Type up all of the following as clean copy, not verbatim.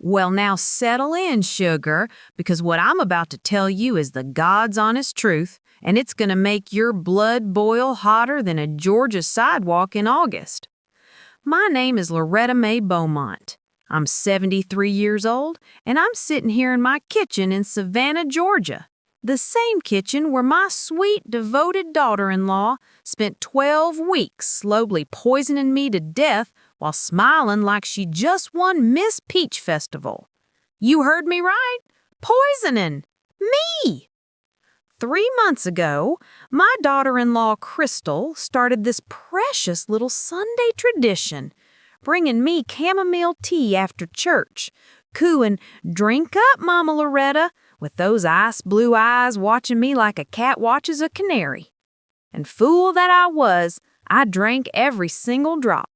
Well, now settle in, sugar, because what I'm about to tell you is the God's honest truth, and it's going to make your blood boil hotter than a Georgia sidewalk in August. My name is Loretta Mae Beaumont. I'm 73 years old, and I'm sitting here in my kitchen in Savannah, Georgia, the same kitchen where my sweet, devoted daughter-in-law spent 12 weeks slowly poisoning me to death while smiling like she just won Miss Peach Festival. You heard me right. Poisoning. Me! 3 months ago, my daughter-in-law, Crystal, started this precious little Sunday tradition, bringing me chamomile tea after church, cooing, "Drink up, Mama Loretta," with those ice blue eyes watching me like a cat watches a canary. And fool that I was, I drank every single drop.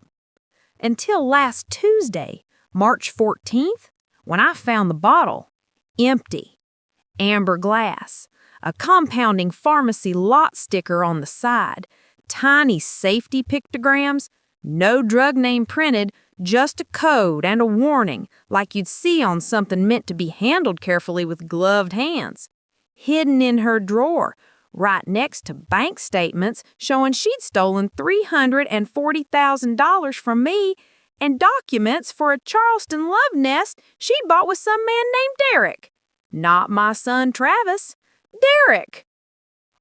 Until last Tuesday, March 14th, when I found the bottle, empty, amber glass, a compounding pharmacy lot sticker on the side, tiny safety pictograms, no drug name printed, just a code and a warning like you'd see on something meant to be handled carefully with gloved hands. Hidden in her drawer, right next to bank statements showing she'd stolen $340,000 from me and documents for a Charleston love nest she'd bought with some man named Derek. Not my son Travis, Derek.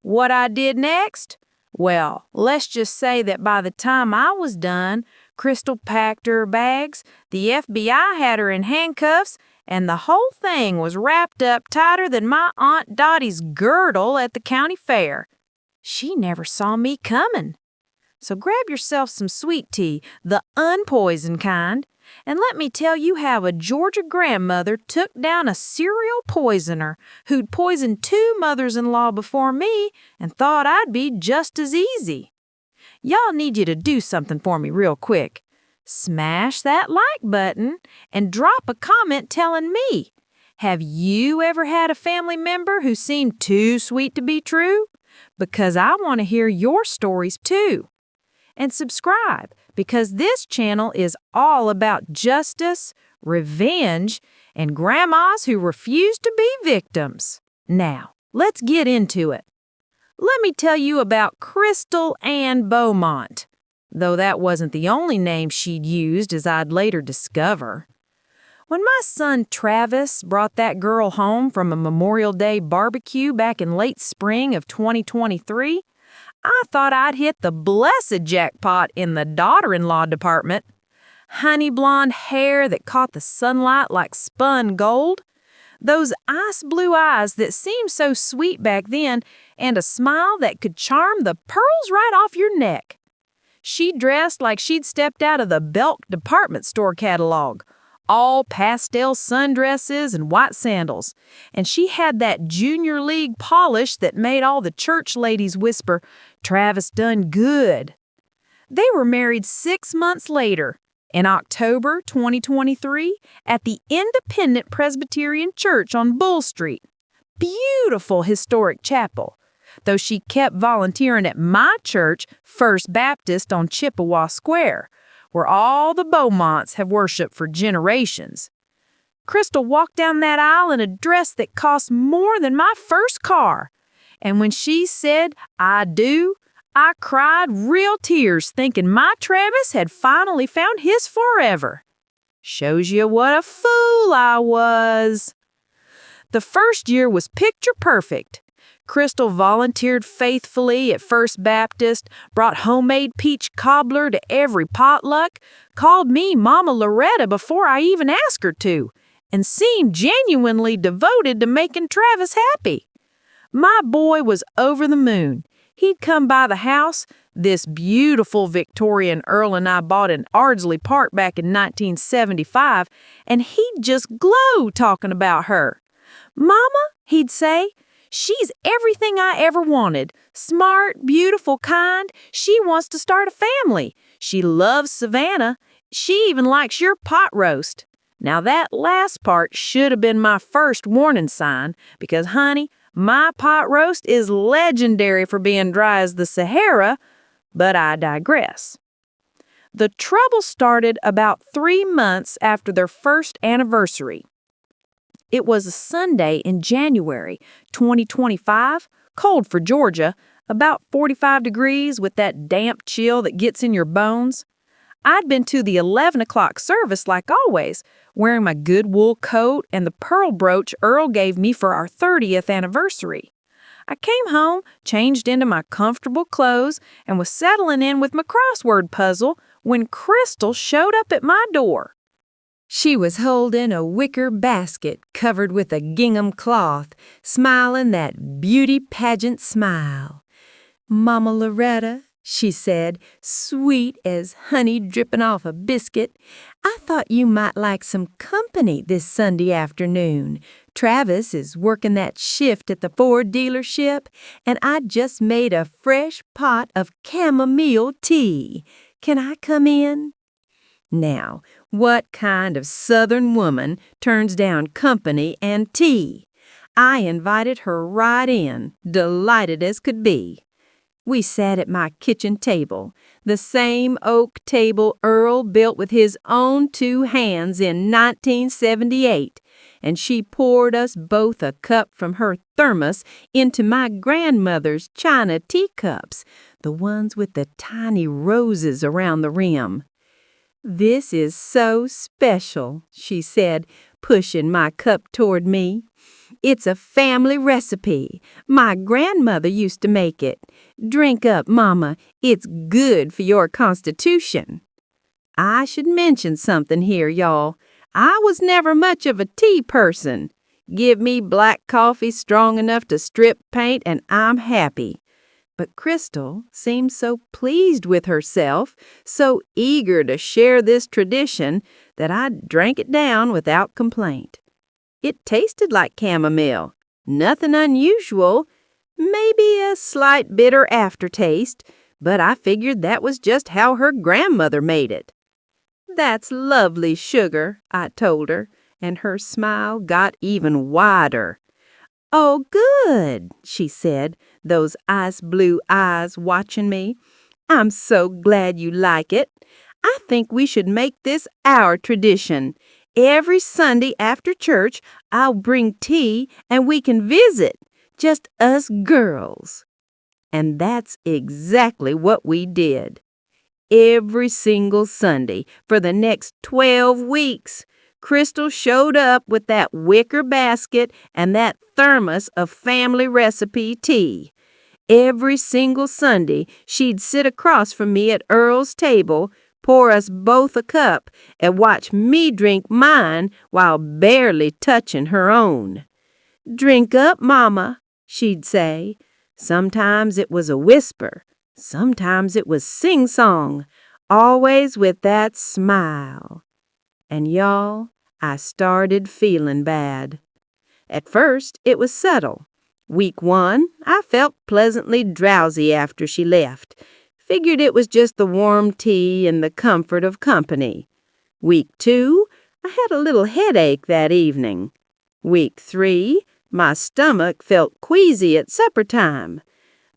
What I did next? Well, let's just say that by the time I was done, Crystal packed her bags, the FBI had her in handcuffs, and the whole thing was wrapped up tighter than my Aunt Dottie's girdle at the county fair. She never saw me coming. So grab yourself some sweet tea, the unpoisoned kind, and let me tell you how a Georgia grandmother took down a serial poisoner who'd poisoned 2 mothers-in-law before me and thought I'd be just as easy. Y'all need you to do something for me real quick. Smash that like button and drop a comment telling me, have you ever had a family member who seemed too sweet to be true? Because I want to hear your stories too. And subscribe, because this channel is all about justice, revenge, and grandmas who refuse to be victims. Now, let's get into it. Let me tell you about Crystal Ann Beaumont, though that wasn't the only name she'd used, as I'd later discover. When my son Travis brought that girl home from a Memorial Day barbecue back in late spring of 2023, I thought I'd hit the blessed jackpot in the daughter-in-law department. Honey blonde hair that caught the sunlight like spun gold, those ice blue eyes that seemed so sweet back then, and a smile that could charm the pearls right off your neck. She dressed like she'd stepped out of the Belk department store catalog, all pastel sundresses and white sandals, and she had that junior league polish that made all the church ladies whisper, "Travis done good." They were married 6 months later, in October 2023, at the Independent Presbyterian Church on Bull Street. Beautiful historic chapel, though she kept volunteering at my church, First Baptist on Chippewa Square, where all the Beaumonts have worshiped for generations. Crystal walked down that aisle in a dress that cost more than my first car. And when she said, "I do," I cried real tears thinking my Travis had finally found his forever. Shows you what a fool I was. The first year was picture perfect. Crystal volunteered faithfully at First Baptist, brought homemade peach cobbler to every potluck, called me Mama Loretta before I even asked her to, and seemed genuinely devoted to making Travis happy. My boy was over the moon. He'd come by the house, this beautiful Victorian Earl and I bought in Ardsley Park back in 1975, and he'd just glow talking about her. "Mama," he'd say, "she's everything I ever wanted. Smart, beautiful, kind. She wants to start a family. She loves Savannah. She even likes your pot roast." Now that last part should have been my first warning sign, because, honey, my pot roast is legendary for being dry as the Sahara, but I digress. The trouble started about 3 months after their first anniversary. It was a Sunday in January 2025, cold for Georgia, about 45 degrees with that damp chill that gets in your bones. I'd been to the 11 o'clock service like always, wearing my good wool coat and the pearl brooch Earl gave me for our 30th anniversary. I came home, changed into my comfortable clothes, and was settling in with my crossword puzzle when Crystal showed up at my door. She was holding a wicker basket covered with a gingham cloth, smiling that beauty pageant smile. "Mama Loretta," she said, sweet as honey dripping off a biscuit, "I thought you might like some company this Sunday afternoon. Travis is working that shift at the Ford dealership, and I just made a fresh pot of chamomile tea. Can I come in?" Now, what kind of Southern woman turns down company and tea? I invited her right in, delighted as could be. We sat at my kitchen table, the same oak table Earl built with his own 2 hands in 1978, and she poured us both a cup from her thermos into my grandmother's china teacups, the ones with the tiny roses around the rim. "This is so special," she said, pushing my cup toward me. "It's a family recipe. My grandmother used to make it. Drink up, Mama. It's good for your constitution." I should mention something here, y'all. I was never much of a tea person. Give me black coffee strong enough to strip paint and I'm happy. But Crystal seemed so pleased with herself, so eager to share this tradition, that I drank it down without complaint. It tasted like chamomile, nothing unusual, maybe a slight bitter aftertaste, but I figured that was just how her grandmother made it. "That's lovely sugar," I told her, and her smile got even wider. "Oh, good," she said, those ice blue eyes watching me. "I'm so glad you like it. I think we should make this our tradition. Every Sunday after church, I'll bring tea and we can visit, just us girls." And that's exactly what we did. Every single Sunday for the next 12 weeks. Crystal showed up with that wicker basket and that thermos of family recipe tea. Every single Sunday, she'd sit across from me at Earl's table, pour us both a cup, and watch me drink mine while barely touching her own. "Drink up, Mama," she'd say. Sometimes it was a whisper, sometimes it was sing-song, always with that smile. And y'all, I started feeling bad. At first, it was subtle. Week 1, I felt pleasantly drowsy after she left. Figured it was just the warm tea and the comfort of company. Week 2, I had a little headache that evening. Week 3, my stomach felt queasy at supper time.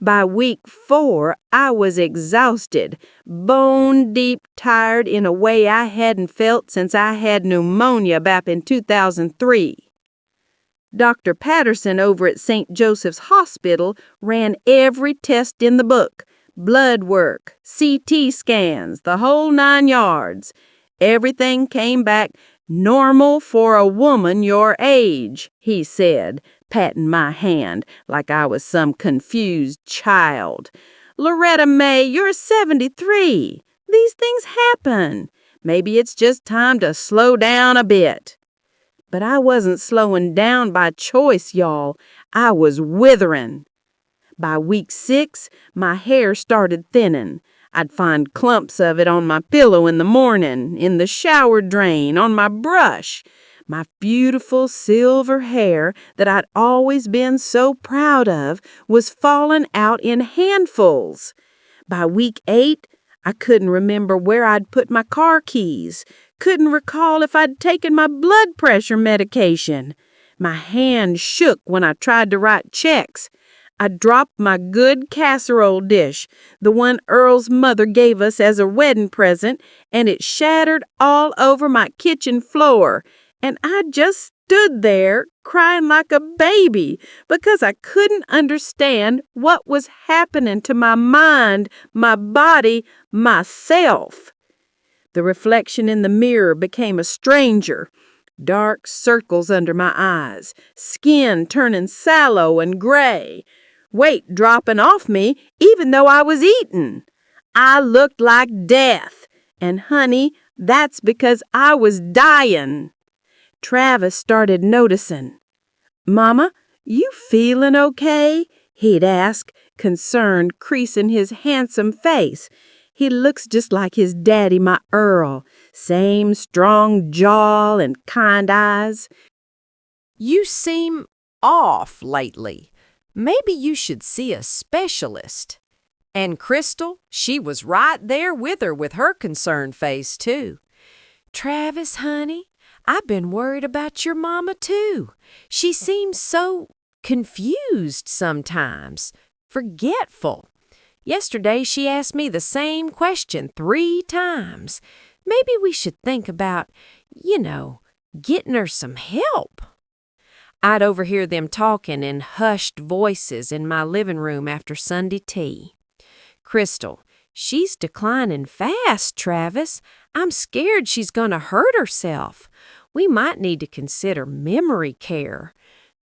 By week 4, I was exhausted, bone-deep tired in a way I hadn't felt since I had pneumonia back in 2003. Dr. Patterson over at St. Joseph's Hospital ran every test in the book, blood work, CT scans, the whole 9 yards. Everything came back normal for a woman your age, he said, patting my hand like I was some confused child. "Loretta May, you're 73. These things happen. Maybe it's just time to slow down a bit." But I wasn't slowing down by choice, y'all. I was withering. By week 6, my hair started thinning. I'd find clumps of it on my pillow in the morning, in the shower drain, on my brush. My beautiful silver hair that I'd always been so proud of was falling out in handfuls. By week 8, I couldn't remember where I'd put my car keys, couldn't recall if I'd taken my blood pressure medication. My hand shook when I tried to write checks. I dropped my good casserole dish, the one Earl's mother gave us as a wedding present, and it shattered all over my kitchen floor. And I just stood there crying like a baby because I couldn't understand what was happening to my mind, my body, myself. The reflection in the mirror became a stranger. Dark circles under my eyes, skin turning sallow and gray, weight dropping off me even though I was eating. I looked like death, and honey, that's because I was dying. Travis started noticing. "Mama, you feeling okay?" he'd ask, concern creasing his handsome face. He looks just like his daddy, my Earl. Same strong jaw and kind eyes. "You seem off lately. Maybe you should see a specialist." And Crystal, she was right there with her with her concerned face, too. "Travis, honey, I've been worried about your mama, too. She seems so confused sometimes, forgetful. Yesterday she asked me the same question 3 times. Maybe we should think about, getting her some help." I'd overhear them talking in hushed voices in my living room after Sunday tea. "Crystal, she's declining fast, Travis. I'm scared she's going to hurt herself. We might need to consider memory care.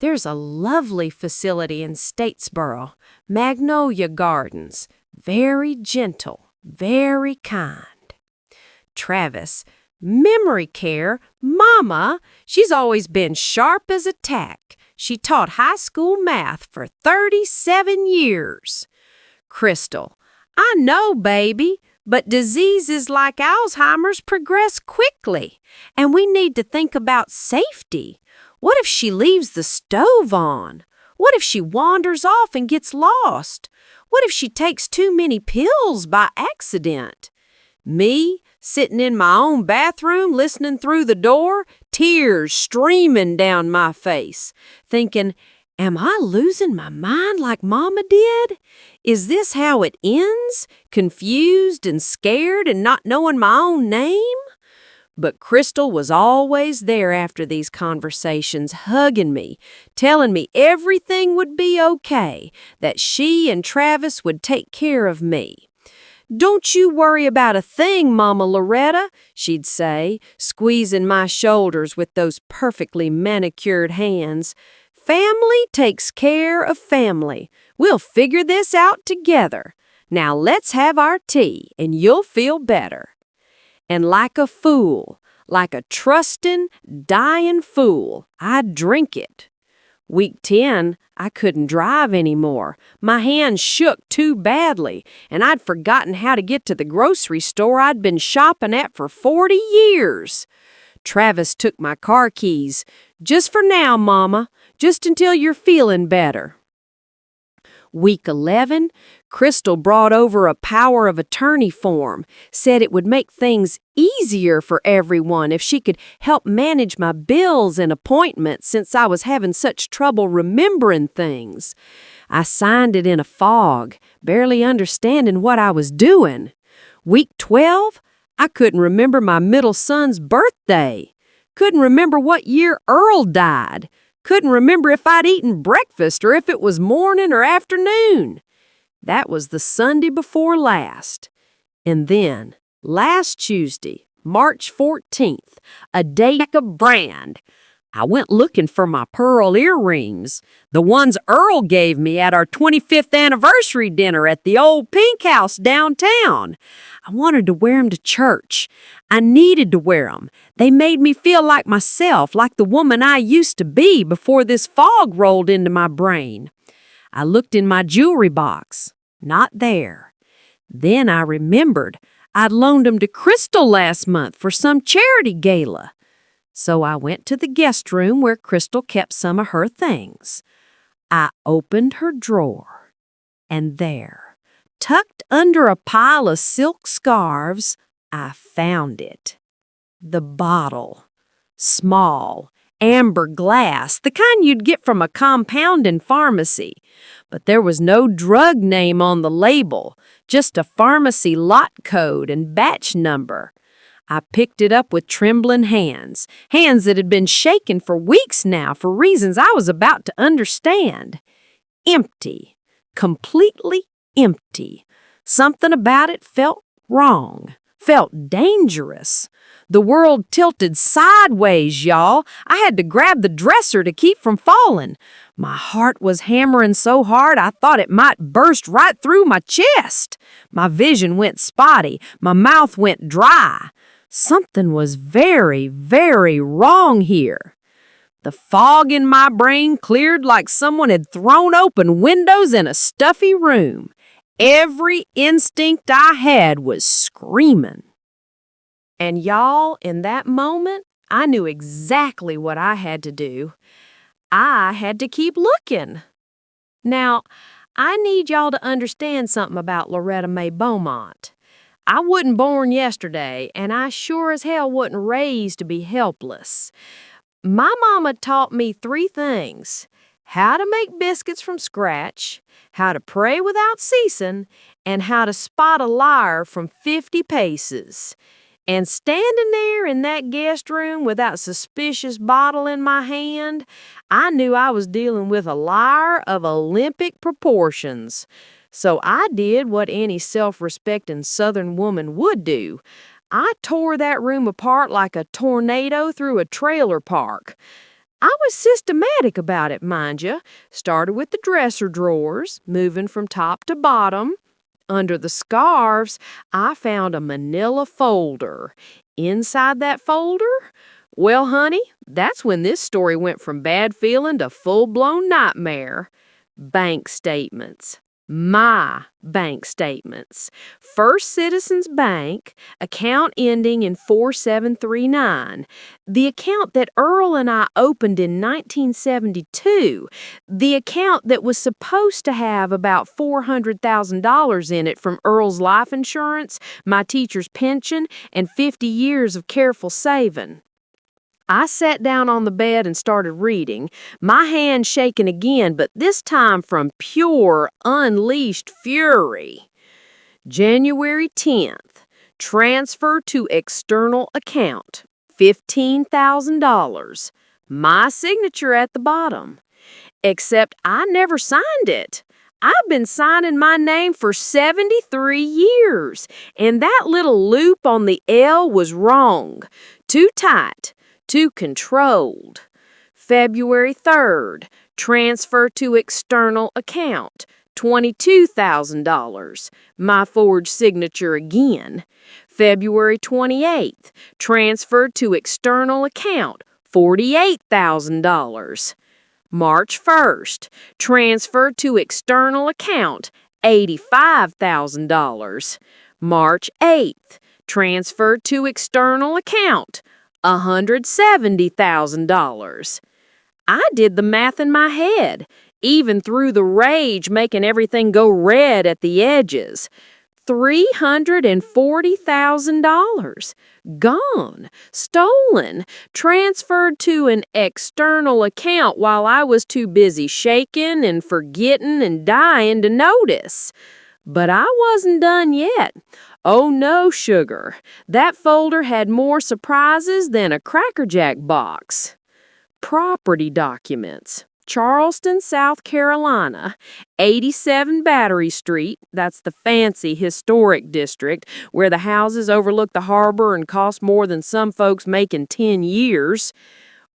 There's a lovely facility in Statesboro, Magnolia Gardens. Very gentle, very kind." Travis, "Memory care? Mama, she's always been sharp as a tack. She taught high school math for 37 years. Crystal, "I know, baby, but diseases like Alzheimer's progress quickly, and we need to think about safety. What if she leaves the stove on? What if she wanders off and gets lost? What if she takes too many pills by accident? Me, sitting in my own bathroom, listening through the door, tears streaming down my face, thinking, am I losing my mind like Mama did? Is this how it ends? Confused and scared and not knowing my own name?" But Crystal was always there after these conversations, hugging me, telling me everything would be okay, that she and Travis would take care of me. "Don't you worry about a thing, Mama Loretta," she'd say, squeezing my shoulders with those perfectly manicured hands. "Family takes care of family. We'll figure this out together. Now let's have our tea, and you'll feel better." And like a fool, like a trusting, dying fool, I'd drink it. Week 10, I couldn't drive anymore. My hands shook too badly, and I'd forgotten how to get to the grocery store I'd been shopping at for 40 years. Travis took my car keys. "Just for now, Mama, just until you're feeling better." Week 11, Crystal brought over a power of attorney form, said it would make things easier for everyone if she could help manage my bills and appointments since I was having such trouble remembering things. I signed it in a fog, barely understanding what I was doing. Week 12, I couldn't remember my middle son's birthday. Couldn't remember what year Earl died. Couldn't remember if I'd eaten breakfast or if it was morning or afternoon. That was the Sunday before last. And then, last Tuesday, March 14th, a day like a brand, I went looking for my pearl earrings, the ones Earl gave me at our 25th anniversary dinner at the old Pink House downtown. I wanted to wear them to church. I needed to wear them. They made me feel like myself, like the woman I used to be before this fog rolled into my brain. I looked in my jewelry box. Not there. Then I remembered I'd loaned them to Crystal last month for some charity gala. So I went to the guest room where Crystal kept some of her things. I opened her drawer, and there, tucked under a pile of silk scarves, I found it. The bottle, small amber glass, the kind you'd get from a compounding pharmacy. But there was no drug name on the label, just a pharmacy lot code and batch number. I picked it up with trembling hands that had been shaking for weeks now for reasons I was about to understand. Empty. Completely empty. Something about it felt wrong, felt dangerous. The world tilted sideways, y'all. I had to grab the dresser to keep from falling. My heart was hammering so hard I thought it might burst right through my chest. My vision went spotty. My mouth went dry. Something was very, very wrong here. The fog in my brain cleared like someone had thrown open windows in a stuffy room. Every instinct I had was screaming. And y'all, in that moment, I knew exactly what I had to do. I had to keep looking. Now, I need y'all to understand something about Loretta Mae Beaumont. I wasn't born yesterday, and I sure as hell wasn't raised to be helpless. My mama taught me 3 things: how to make biscuits from scratch, how to pray without ceasing, and how to spot a liar from 50 paces. And standing there in that guest room with that suspicious bottle in my hand, I knew I was dealing with a liar of Olympic proportions. So I did what any self-respecting Southern woman would do. I tore that room apart like a tornado through a trailer park. I was systematic about it, mind you. Started with the dresser drawers, moving from top to bottom. Under the scarves, I found a manila folder. Inside that folder? Well, honey, that's when this story went from bad feeling to full-blown nightmare. Bank statements. My bank statements. First Citizens Bank, account ending in 4739. The account that Earl and I opened in 1972. The account that was supposed to have about $400,000 in it from Earl's life insurance, my teacher's pension, and 50 years of careful saving. I sat down on the bed and started reading, my hand shaking again, but this time from pure, unleashed fury. January 10th, transfer to external account, $15,000. My signature at the bottom. Except I never signed it. I've been signing my name for 73 years, and that little loop on the L was wrong. Too tight. Too controlled. February 3rd, transfer to external account, $22,000. My forged signature again. February 28th, transfer to external account, $48,000. March 1st, transfer to external account, $85,000. March 8th, transfer to external account, $170,000. I did the math in my head, even through the rage making everything go red at the edges. $340,000. Gone, stolen, transferred to an external account while I was too busy shaking and forgetting and dying to notice. But I wasn't done yet. Oh no, sugar. That folder had more surprises than a Cracker Jack box. Property documents. Charleston, South Carolina, 87 Battery Street, that's the fancy historic district where the houses overlook the harbor and cost more than some folks make in 10 years.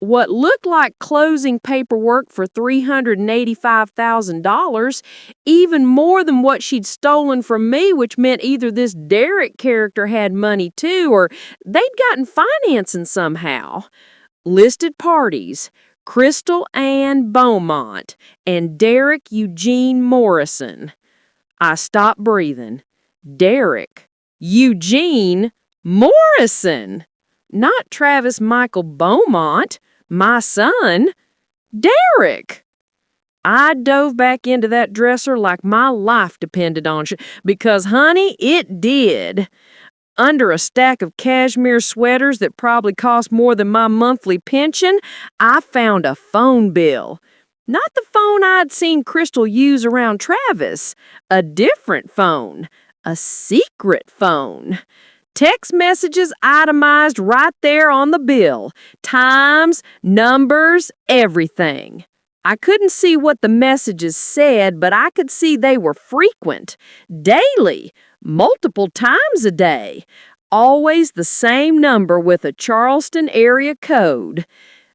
What looked like closing paperwork for $385,000, even more than what she'd stolen from me, which meant either this Derek character had money too, or they'd gotten financing somehow. Listed parties: Crystal Ann Beaumont and Derek Eugene Morrison. I stopped breathing. Derek Eugene Morrison! Not Travis Michael Beaumont, my son. Derek! I dove back into that dresser like my life depended on it, because, honey, it did. under a stack of cashmere sweaters that probably cost more than my monthly pension, I found a phone bill. Not the phone I'd seen Crystal use around Travis. A different phone. A secret phone. Text messages itemized right there on the bill. Times, numbers, everything. I couldn't see what the messages said, but I could see they were frequent. Daily. Multiple times a day. Always the same number with a Charleston area code.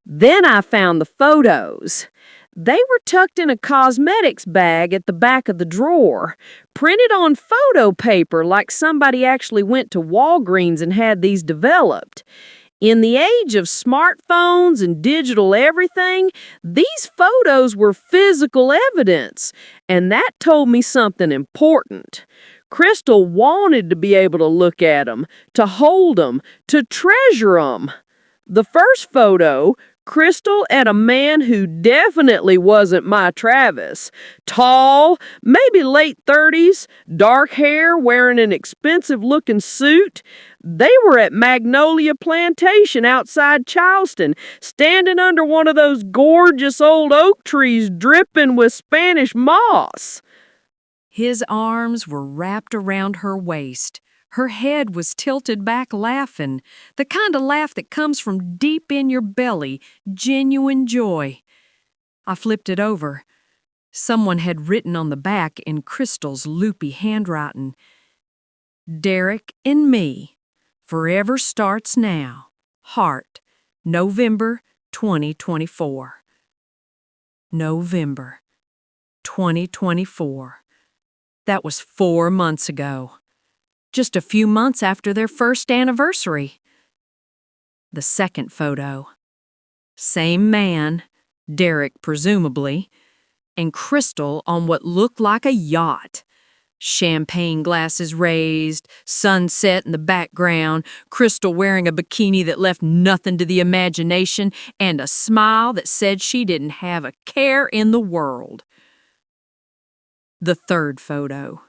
Then I found the photos. They were tucked in a cosmetics bag at the back of the drawer, printed on photo paper like somebody actually went to Walgreens and had these developed. In the age of smartphones and digital everything, these photos were physical evidence, and that told me something important. Crystal wanted to be able to look at them, to hold them, to treasure them. The first photo, Crystal and a man who definitely wasn't my Travis. Tall, maybe late 30s, dark hair, wearing an expensive-looking suit. They were at Magnolia Plantation outside Charleston, standing under one of those gorgeous old oak trees dripping with Spanish moss. His arms were wrapped around her waist. Her head was tilted back laughing, the kind of laugh that comes from deep in your belly, genuine joy. I flipped it over. Someone had written on the back in Crystal's loopy handwriting, "Derek and me, forever starts now. Heart, November 2024. November 2024. That was 4 months ago. Just a few months after their first anniversary. The second photo. Same man, Derek presumably, and Crystal on what looked like a yacht. Champagne glasses raised, sunset in the background, Crystal wearing a bikini that left nothing to the imagination, and a smile that said she didn't have a care in the world. The third photo.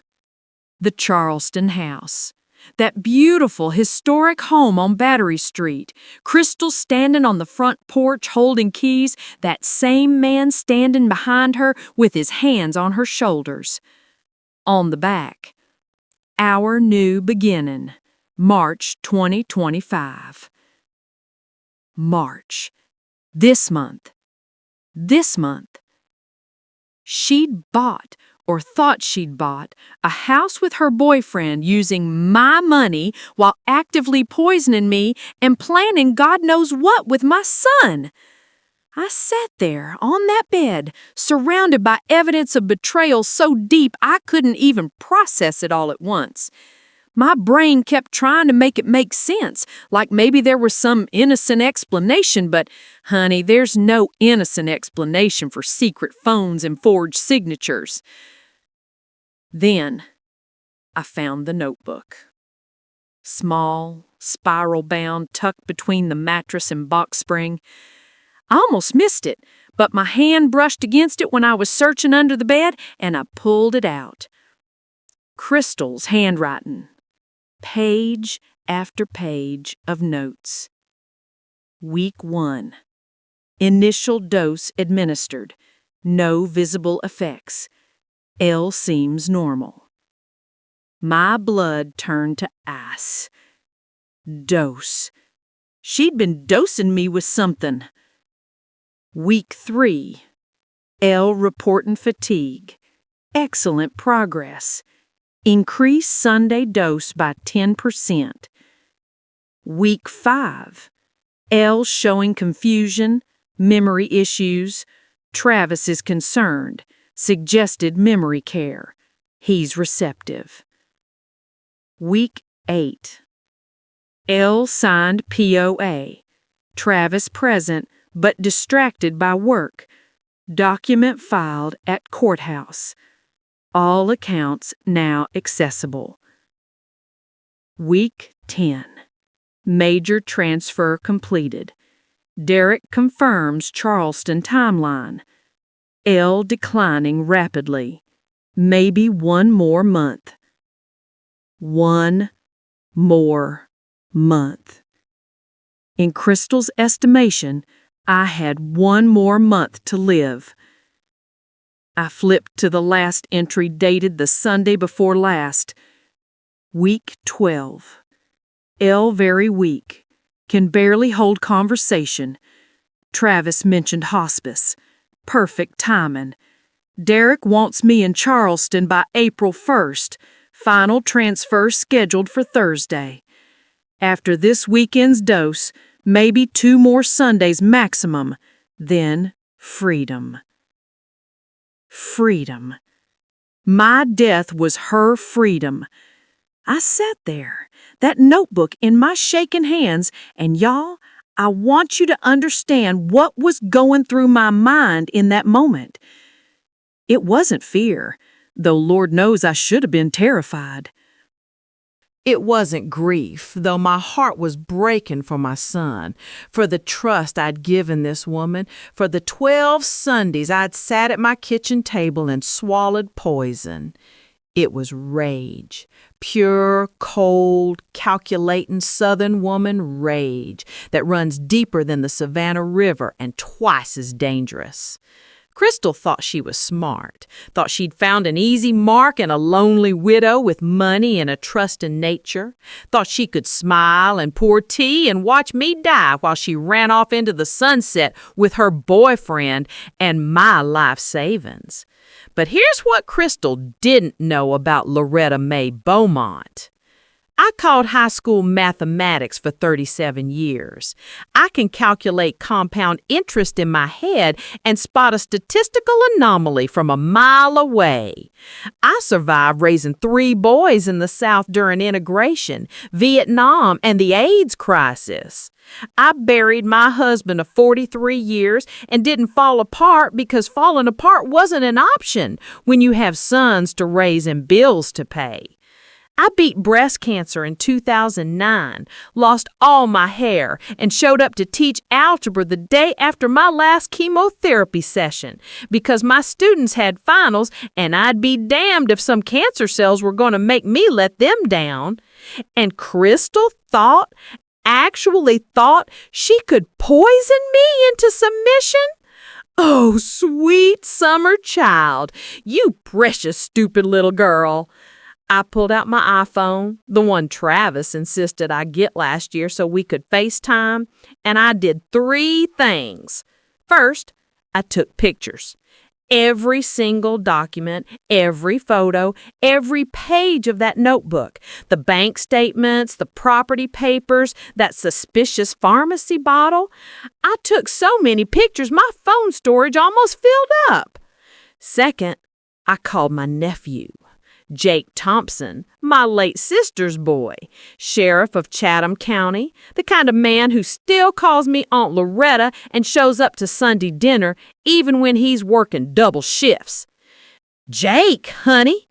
The Charleston house. That beautiful, historic home on Battery Street. Crystal standing on the front porch holding keys, that same man standing behind her with his hands on her shoulders. On the back, Our New Beginning, March 2025. March. This month. She'd bought, or thought she'd bought, a house with her boyfriend using my money while actively poisoning me and planning God knows what with my son. I sat there on that bed, surrounded by evidence of betrayal so deep I couldn't even process it all at once. My brain kept trying to make it make sense, like maybe there was some innocent explanation, but, honey, there's no innocent explanation for secret phones and forged signatures. Then, I found the notebook. Small, spiral-bound, tucked between the mattress and box spring. I almost missed it, but my hand brushed against it when I was searching under the bed, and I pulled it out. Crystal's handwriting. Page after page of notes. Week 1. Initial dose administered. No visible effects. L seems normal. My blood turned to ice. Dose. She'd been dosing me with something. Week 3. L reporting fatigue. Excellent progress. Increase Sunday dose by 10%. Week 5. L showing confusion, memory issues. Travis is concerned. Suggested memory care. He's receptive. Week 8. L signed POA. Travis present, but distracted by work. Document filed at courthouse. All accounts now accessible. Week 10. Major transfer completed. Derek confirms Charleston timeline. L declining rapidly. Maybe 1 more month. 1 more month. In Crystal's estimation, I had 1 more month to live. I flipped to the last entry dated the Sunday before last. Week 12. L very weak. Can barely hold conversation. Travis mentioned hospice. Perfect timing. Derek wants me in Charleston by April 1st. Final transfer scheduled for Thursday. After this weekend's dose, maybe 2 more Sundays maximum. Then freedom. Freedom. My death was her freedom. I sat there, that notebook in my shaking hands, and y'all, I want you to understand what was going through my mind in that moment. It wasn't fear, though Lord knows I should have been terrified. It wasn't grief, though my heart was breaking for my son, for the trust I'd given this woman, for the 12 Sundays I'd sat at my kitchen table and swallowed poison. It was rage, pure, cold, calculating Southern woman rage that runs deeper than the Savannah River and twice as dangerous. Crystal thought she was smart, thought she'd found an easy mark in a lonely widow with money and a trust in nature, thought she could smile and pour tea and watch me die while she ran off into the sunset with her boyfriend and my life savings. But here's what Crystal didn't know about Loretta Mae Beaumont. I taught high school mathematics for 37 years. I can calculate compound interest in my head and spot a statistical anomaly from a mile away. I survived raising 3 boys in the South during integration, Vietnam, and the AIDS crisis. I buried my husband of 43 years and didn't fall apart because falling apart wasn't an option when you have sons to raise and bills to pay. I beat breast cancer in 2009, lost all my hair, and showed up to teach algebra the day after my last chemotherapy session because my students had finals and I'd be damned if some cancer cells were going to make me let them down. And Crystal actually thought she could poison me into submission? Oh, sweet summer child, you precious stupid little girl. I pulled out my iPhone, the one Travis insisted I get last year so we could FaceTime, and I did 3 things. First, I took pictures. Every single document, every photo, every page of that notebook, the bank statements, the property papers, that suspicious pharmacy bottle. I took so many pictures, my phone storage almost filled up. Second, I called my nephew. Jake Thompson, my late sister's boy, sheriff of Chatham County, the kind of man who still calls me Aunt Loretta and shows up to Sunday dinner even when he's working double shifts. Jake, honey,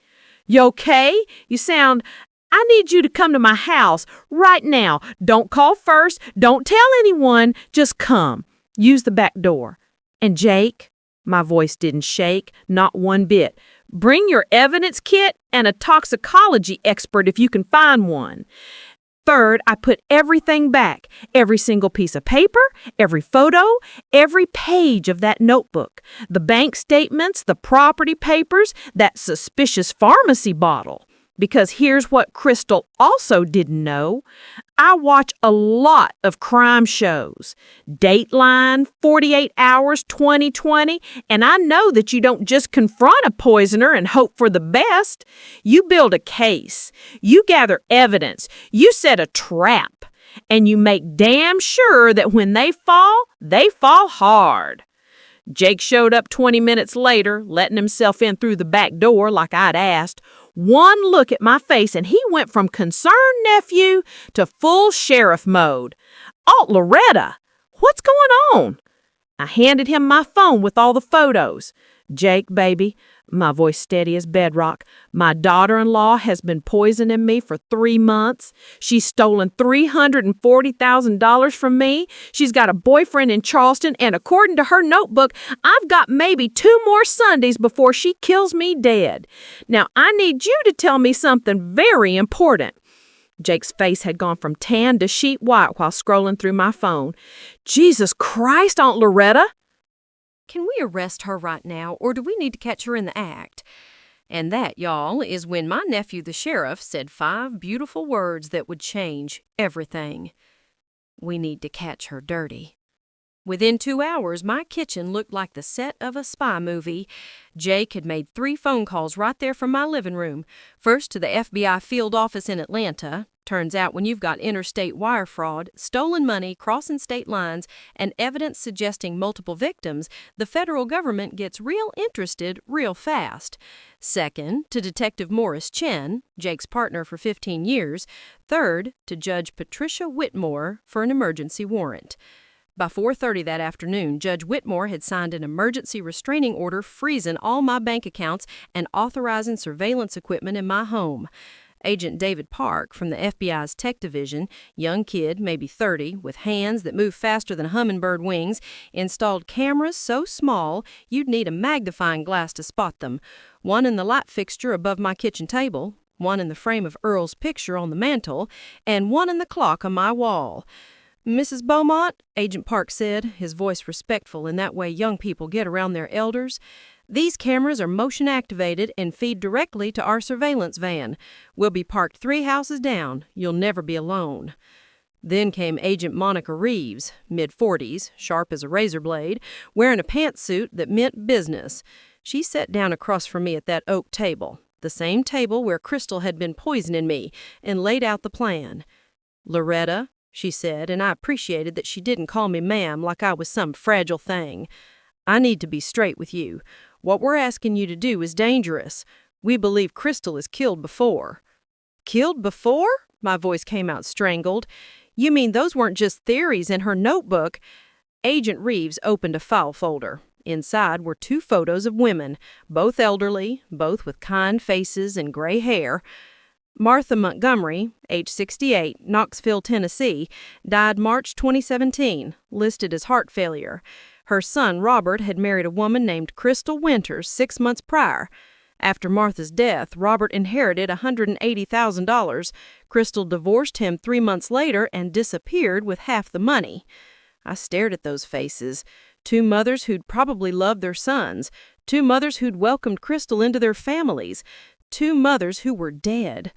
you okay? I need you to come to my house right now. Don't call first. Don't tell anyone. Just come. Use the back door. And Jake, my voice didn't shake, not one bit. Bring your evidence kit and a toxicology expert if you can find one. Third, I put everything back, every single piece of paper, every photo, every page of that notebook, the bank statements, the property papers, that suspicious pharmacy bottle. Because here's what Crystal also didn't know. I watch a lot of crime shows. Dateline, 48 Hours, 2020, and I know that you don't just confront a poisoner and hope for the best. You build a case. You gather evidence. You set a trap. And you make damn sure that when they fall hard. Jake showed up 20 minutes later, letting himself in through the back door like I'd asked. One look at my face and he went from concerned nephew to full sheriff mode. Aunt Loretta, what's going on? I handed him my phone with all the photos. Jake, baby, my voice steady as bedrock, my daughter-in-law has been poisoning me for 3 months. She's stolen $340,000 from me. She's got a boyfriend in Charleston, and according to her notebook, I've got maybe 2 more Sundays before she kills me dead. Now, I need you to tell me something very important. Jake's face had gone from tan to sheet white while scrolling through my phone. Jesus Christ, Aunt Loretta! Can we arrest her right now, or do we need to catch her in the act? And that, y'all, is when my nephew, the sheriff, said 5 beautiful words that would change everything. We need to catch her dirty. Within 2 hours, my kitchen looked like the set of a spy movie. Jake had made 3 phone calls right there from my living room. First to the FBI field office in Atlanta. Turns out when you've got interstate wire fraud, stolen money, crossing state lines, and evidence suggesting multiple victims, the federal government gets real interested real fast. Second, to Detective Morris Chen, Jake's partner for 15 years. Third, to Judge Patricia Whitmore for an emergency warrant. By 4:30 that afternoon, Judge Whitmore had signed an emergency restraining order freezing all my bank accounts and authorizing surveillance equipment in my home. Agent David Park from the FBI's Tech Division, young kid, maybe 30, with hands that move faster than hummingbird wings, installed cameras so small you'd need a magnifying glass to spot them. One in the light fixture above my kitchen table, one in the frame of Earl's picture on the mantel, and one in the clock on my wall. "Mrs. Beaumont," Agent Park said, his voice respectful in that way young people get around their elders, "these cameras are motion-activated and feed directly to our surveillance van. We'll be parked 3 houses down. You'll never be alone." Then came Agent Monica Reeves, mid-40s, sharp as a razor blade, wearing a pantsuit that meant business. She sat down across from me at that oak table, the same table where Crystal had been poisoning me, and laid out the plan. "Loretta," she said, and I appreciated that she didn't call me ma'am like I was some fragile thing. "I need to be straight with you. What we're asking you to do is dangerous. We believe Crystal is killed before." "Killed before?" My voice came out strangled. "You mean those weren't just theories in her notebook?" Agent Reeves opened a file folder. Inside were 2 photos of women, both elderly, both with kind faces and gray hair. Martha Montgomery, age 68, Knoxville, Tennessee, died March 2017, listed as heart failure. Her son, Robert, had married a woman named Crystal Winters 6 months prior. After Martha's death, Robert inherited $180,000. Crystal divorced him 3 months later and disappeared with half the money. I stared at those faces. 2 mothers who'd probably loved their sons. 2 mothers who'd welcomed Crystal into their families. 2 mothers who were dead.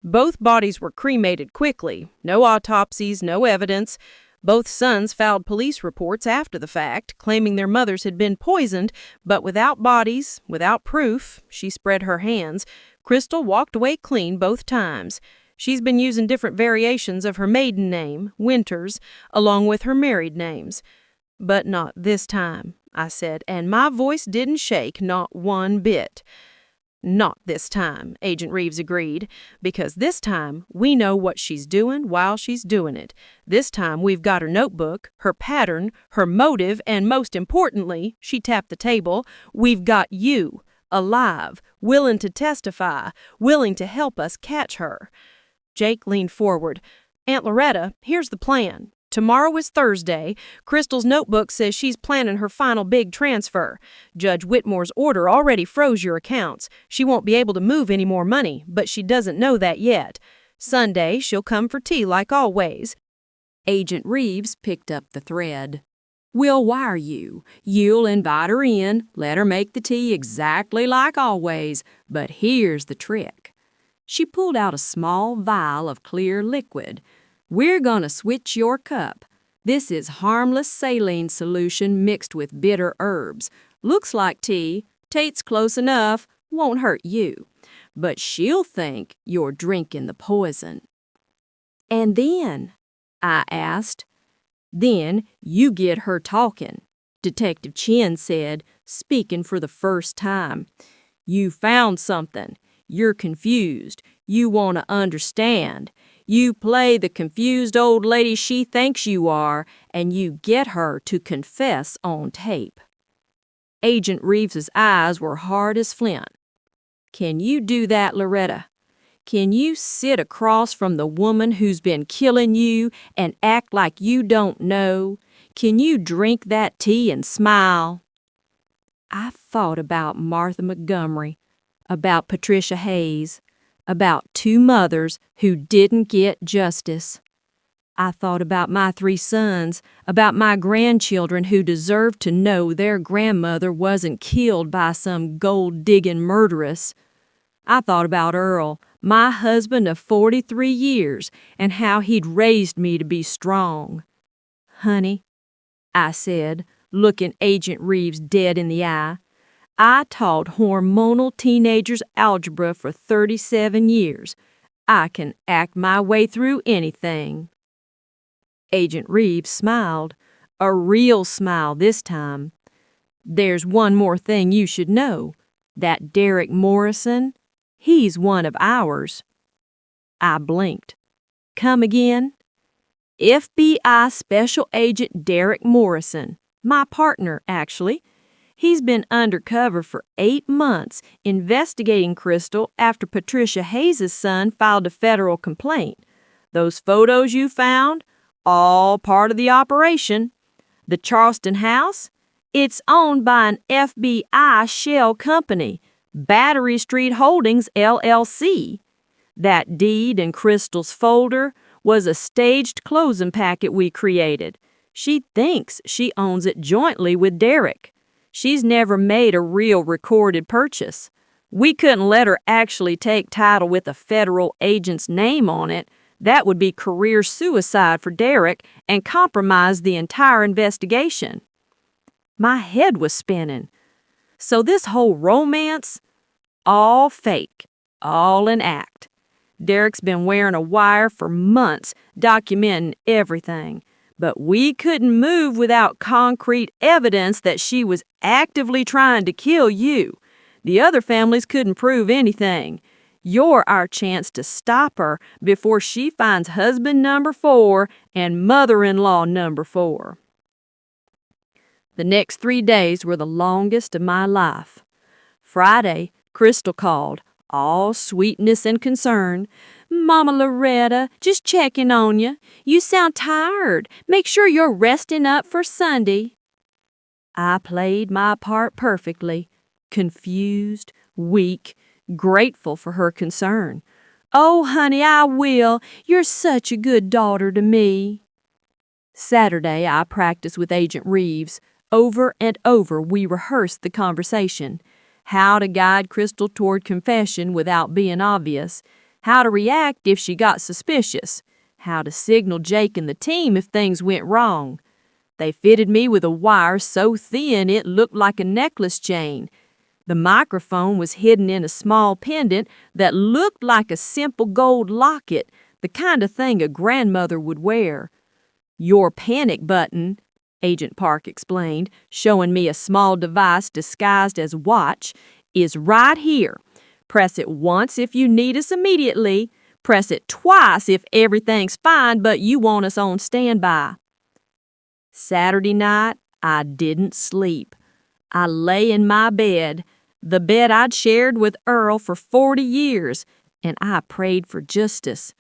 Both bodies were cremated quickly. No autopsies, no evidence. Both sons filed police reports after the fact, claiming their mothers had been poisoned, but without bodies, without proof. She spread her hands. Crystal walked away clean both times. She's been using different variations of her maiden name, Winters, along with her married names. "But not this time," I said, and my voice didn't shake, not one bit. "Not this time," Agent Reeves agreed, "because this time we know what she's doing while she's doing it. This time we've got her notebook, her pattern, her motive, and most importantly," she tapped the table, "we've got you, alive, willing to testify, willing to help us catch her." Jake leaned forward. "Aunt Loretta, here's the plan. Tomorrow is Thursday. Crystal's notebook says she's planning her final big transfer. Judge Whitmore's order already froze your accounts. She won't be able to move any more money, but she doesn't know that yet. Sunday, she'll come for tea like always." Agent Reeves picked up the thread. "We'll wire you. You'll invite her in, let her make the tea exactly like always. But here's the trick." She pulled out a small vial of clear liquid. "We're gonna switch your cup. This is harmless saline solution mixed with bitter herbs. Looks like tea, tastes close enough, won't hurt you. But she'll think you're drinking the poison." "And then?" I asked. "Then you get her talking," Detective Chen said, speaking for the first time. "You found something. You're confused. You want to understand. You play the confused old lady she thinks you are, and you get her to confess on tape." Agent Reeves's eyes were hard as flint. "Can you do that, Loretta? Can you sit across from the woman who's been killing you and act like you don't know? Can you drink that tea and smile?" I thought about Martha Montgomery, about Patricia Hayes, about two mothers who didn't get justice. I thought about my 3 sons, about my grandchildren who deserved to know their grandmother wasn't killed by some gold-digging murderess. I thought about Earl, my husband of 43 years, and how he'd raised me to be strong. "Honey," I said, looking Agent Reeves dead in the eye, "I taught hormonal teenagers algebra for 37 years. I can act my way through anything." Agent Reeves smiled, a real smile this time. "There's one more thing you should know. That Derek Morrison, he's one of ours." I blinked. "Come again?" "FBI Special Agent Derek Morrison, my partner, actually. He's been undercover for 8 months investigating Crystal after Patricia Hayes' son filed a federal complaint. Those photos you found, all part of the operation. The Charleston house, it's owned by an FBI shell company, Battery Street Holdings, LLC. That deed in Crystal's folder was a staged closing packet we created. She thinks she owns it jointly with Derek. She's never made a real recorded purchase. We couldn't let her actually take title with a federal agent's name on it. That would be career suicide for Derek and compromise the entire investigation." My head was spinning. So this whole romance, all fake, all an act. Derek's been wearing a wire for months, documenting everything. But we couldn't move without concrete evidence that she was actively trying to kill you. The other families couldn't prove anything. You're our chance to stop her before she finds husband number 4 and mother-in-law number 4. The next 3 days were the longest of my life. Friday, Crystal called, all sweetness and concern. "Mama Loretta, just checking on you. You sound tired. Make sure you're resting up for Sunday." I played my part perfectly, confused, weak, grateful for her concern. "Oh, honey, I will. You're such a good daughter to me." Saturday, I practiced with Agent Reeves. Over and over, we rehearsed the conversation. How to guide Crystal toward confession without being obvious. How to react if she got suspicious. How to signal Jake and the team if things went wrong. They fitted me with a wire so thin it looked like a necklace chain. The microphone was hidden in a small pendant that looked like a simple gold locket, the kind of thing a grandmother would wear. "Your panic button," Agent Park explained, showing me a small device disguised as watch, "is right here. Press it once if you need us immediately. Press it twice if everything's fine but you want us on standby." Saturday night, I didn't sleep. I lay in my bed, the bed I'd shared with Earl for 40 years, and I prayed for justice.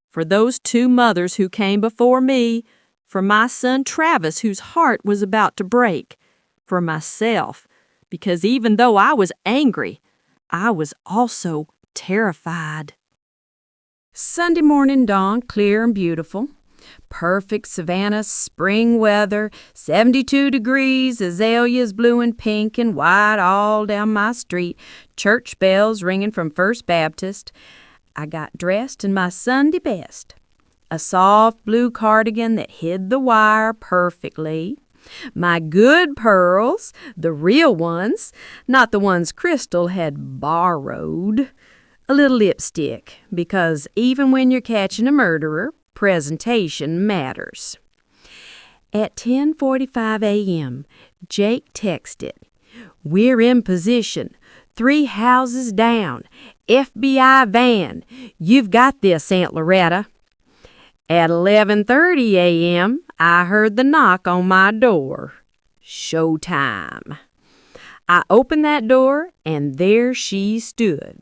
For those 2 mothers who came before me, for my son Travis, whose heart was about to break, for myself, because even though I was angry, I was also terrified. Sunday morning dawned clear and beautiful. Perfect Savannah spring weather, 72 degrees, azaleas blue and pink and white all down my street, church bells ringing from First Baptist. I got dressed in my Sunday best. A soft blue cardigan that hid the wire perfectly. My good pearls, the real ones, not the ones Crystal had borrowed. A little lipstick, because even when you're catching a murderer, presentation matters. At 10:45 a.m., Jake texted, "We're in position. 3 houses down. FBI van. You've got this, Aunt Loretta." At 11:30 a.m., I heard the knock on my door. Showtime. I opened that door, and there she stood.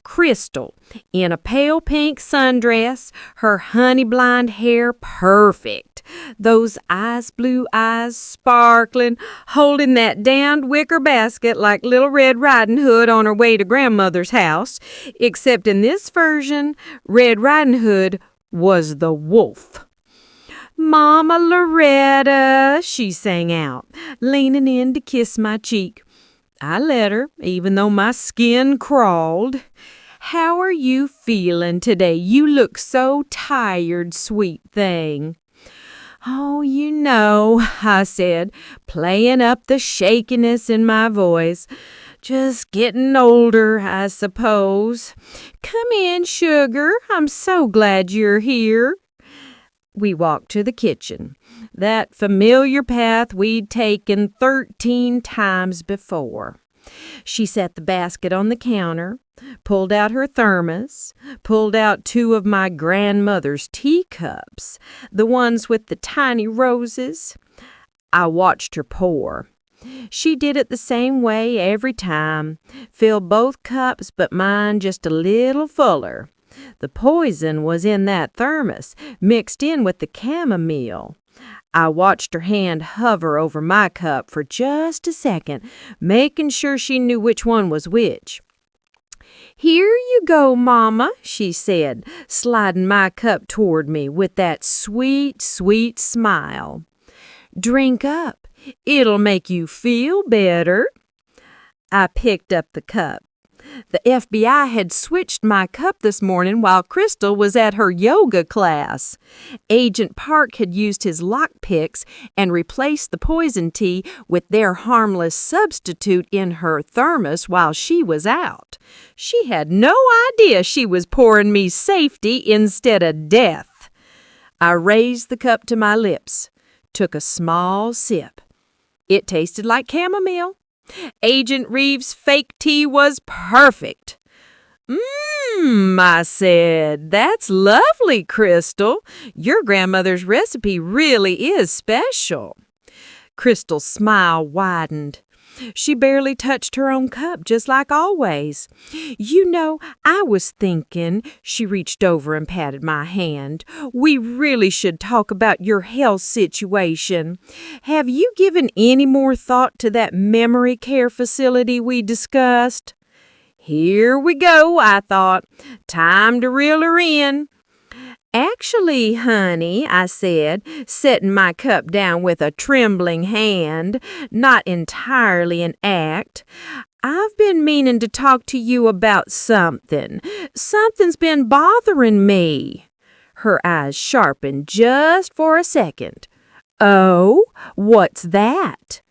Crystal, in a pale pink sundress, her honey blonde hair perfect, those ice blue eyes sparkling, holding that damned wicker basket like Little Red Riding Hood on her way to grandmother's house, except in this version, Red Riding Hood was the wolf. "Mama Loretta," she sang out, leaning in to kiss my cheek. I let her, even though my skin crawled. "How are you feeling today? You look so tired, sweet thing." "Oh, you know," I said, playing up the shakiness in my voice. "Just getting older, I suppose. Come in, sugar. I'm so glad you're here." We walked to the kitchen, that familiar path we'd taken 13 times before. She set the basket on the counter, pulled out her thermos, pulled out 2 of my grandmother's teacups, the ones with the tiny roses. I watched her pour. She did it the same way every time, filled both cups but mine just a little fuller. The poison was in that thermos, mixed in with the chamomile. I watched her hand hover over my cup for just a second, making sure she knew which one was which. "Here you go, Mama," she said, sliding my cup toward me with that sweet, sweet smile. "Drink up. It'll make you feel better." I picked up the cup. The FBI had switched my cup this morning while Crystal was at her yoga class. Agent Park had used his lockpicks and replaced the poison tea with their harmless substitute in her thermos while she was out. She had no idea she was pouring me safety instead of death. I raised the cup to my lips, took a small sip. It tasted like chamomile. Agent Reeves' fake tea was perfect. I said, "That's lovely, Crystal. Your grandmother's recipe really is special." Crystal's smile widened. She barely touched her own cup, just like always. "You know, I was thinking," she reached over and patted my hand, "we really should talk about your health situation. Have you given any more thought to that memory care facility we discussed?" Here we go, I thought. Time to reel her in. "Actually, honey," I said, setting my cup down with a trembling hand, not entirely an act, "I've been meaning to talk to you about something. Something's been bothering me." Her eyes sharpened just for a second. "Oh, what's that?"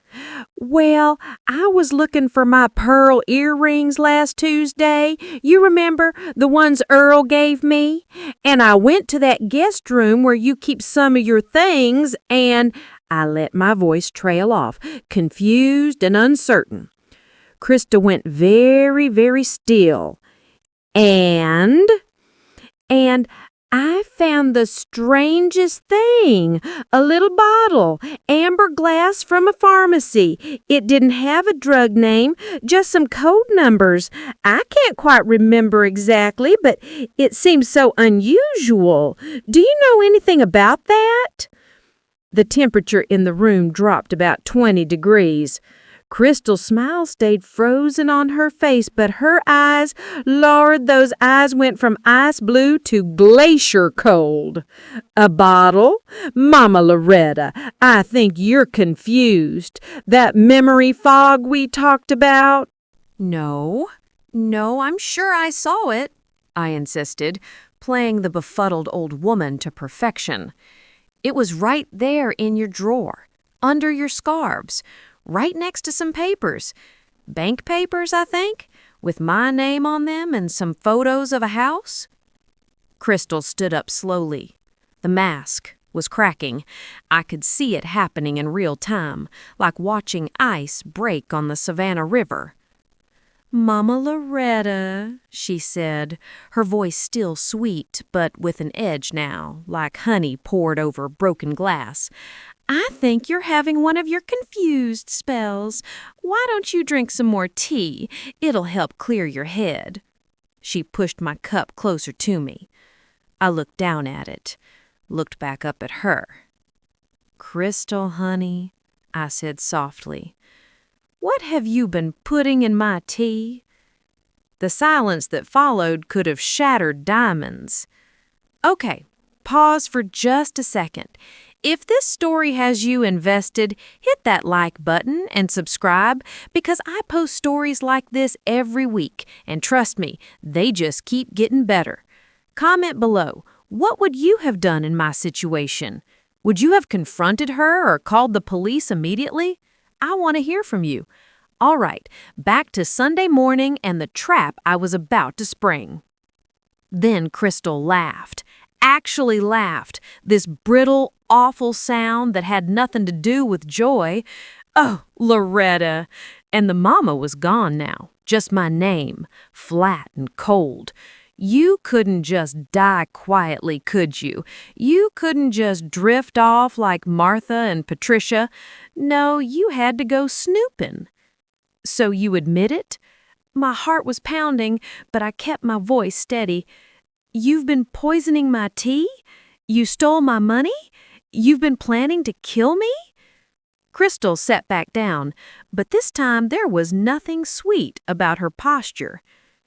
"Well, I was looking for my pearl earrings last Tuesday. You remember, the ones Earl gave me? And I went to that guest room where you keep some of your things, and—" I let my voice trail off, confused and uncertain. Krista went very, very still. And I found the strangest thing, a little bottle, amber glass from a pharmacy. It didn't have a drug name, just some code numbers. I can't quite remember exactly, but it seems so unusual. Do you know anything about that?" The temperature in the room dropped about 20 degrees. Crystal's smile stayed frozen on her face, but her eyes, Lord, those eyes went from ice blue to glacier cold. "A bottle? Mama Loretta, I think you're confused. That memory fog we talked about?" No, I'm sure I saw it," I insisted, playing the befuddled old woman to perfection. "It was right there in your drawer, under your scarves, right next to some papers. Bank papers, I think, with my name on them and some photos of a house." Crystal stood up slowly. The mask was cracking. I could see it happening in real time, like watching ice break on the Savannah River. "Mama Loretta," she said, her voice still sweet, but with an edge now, like honey poured over broken glass. "I think you're having one of your confused spells. Why don't you drink some more tea? It'll help clear your head." She pushed my cup closer to me. I looked down at it, looked back up at her. "Crystal, honey," I said softly, "what have you been putting in my tea?" The silence that followed could have shattered diamonds. Okay, pause for just a second. If this story has you invested, hit that like button and subscribe because I post stories like this every week, and trust me, they just keep getting better. Comment below, what would you have done in my situation? Would you have confronted her or called the police immediately? I want to hear from you. All right, back to Sunday morning and the trap I was about to spring. Then Crystal laughed. Actually laughed, this brittle, awful sound that had nothing to do with joy. Oh, Loretta! And the mama was gone now, just my name, flat and cold. You couldn't just die quietly, could you? You couldn't just drift off like Martha and Patricia. No, you had to go snooping. So you admit it? My heart was pounding, but I kept my voice steady. You've been poisoning my tea? You stole my money? You've been planning to kill me? Crystal sat back down, but this time there was nothing sweet about her posture.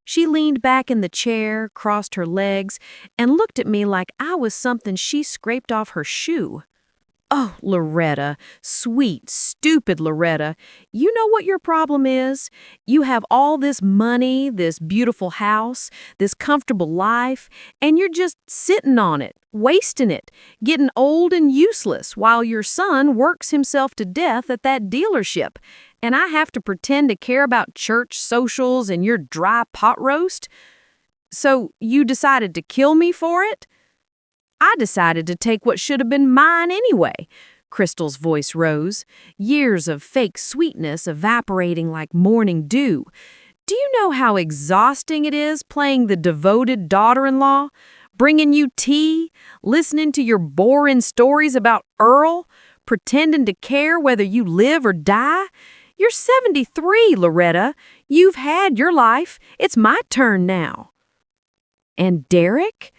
She leaned back in the chair, crossed her legs, and looked at me like I was something she scraped off her shoe. Oh, Loretta, sweet, stupid Loretta, you know what your problem is? You have all this money, this beautiful house, this comfortable life, and you're just sitting on it, wasting it, getting old and useless while your son works himself to death at that dealership, and I have to pretend to care about church socials and your dry pot roast? So you decided to kill me for it? I decided to take what should have been mine anyway. Crystal's voice rose, years of fake sweetness evaporating like morning dew. Do you know how exhausting it is playing the devoted daughter-in-law? Bringing you tea, listening to your boring stories about Earl, pretending to care whether you live or die? You're 73, Loretta. You've had your life. It's my turn now. And Derek?